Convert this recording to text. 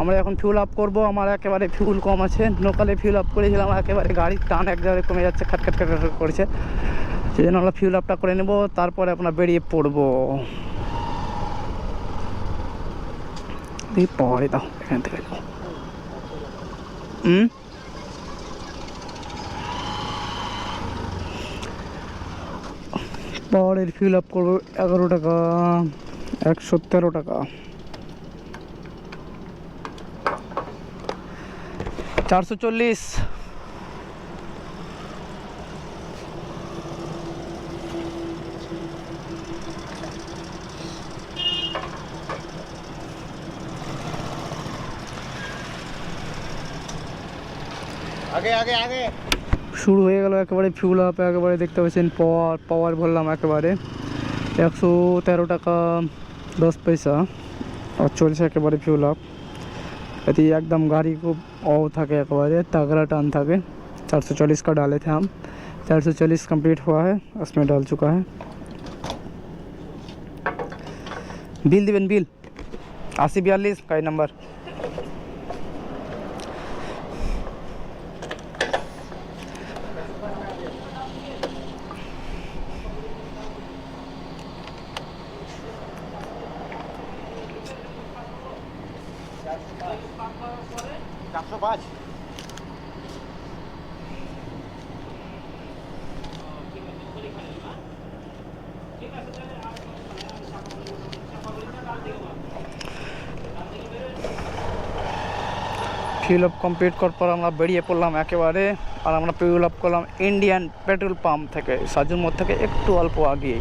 আমরা এখন fuel up করবো। আমার একেবারে ফিউল কম আছে, লোকালে ফিউল আপ করেছিলাম, একেবারে গাড়ির টান এক জায়গায় কমে যাচ্ছে, খাটখাট খাট করছে। সেই জন্য আমরা ফিউল আপটা করে নেবো, তারপরে আপনার বেরিয়ে পড়বো। পরে দাও এখান থেকে যাও। পাওয়ারের ফিল আপ করবো 11 টাকা, 113 টাকা, 440। আগে আগে আগে শুরু হয়ে গেল একেবারে ফিউল আপ। একেবারে দেখতে পাচ্ছেন পাওয়ার ভরলাম একেবারে 113 টাকা 10 পয়সা, और চলছে একেবারে ফিউল আপ। এতে एकदम गाड़ी को ऑफ থাকে একেবারে तगड़ा টান থাকে। 440 का डाले थे हम, 440 कंप्लीट हुआ है, उसमें डाल चुका है। बिल दिबेन बिल 8042 का नंबर। ফিল আপ কমপ্লিট করার পর আমরা বেরিয়ে পড়লাম একেবারে। আর আমরা ফিল আপ করলাম ইন্ডিয়ান পেট্রোল পাম্প থেকে, সাজুর মোড় থেকে একটু অল্প আগিয়ে।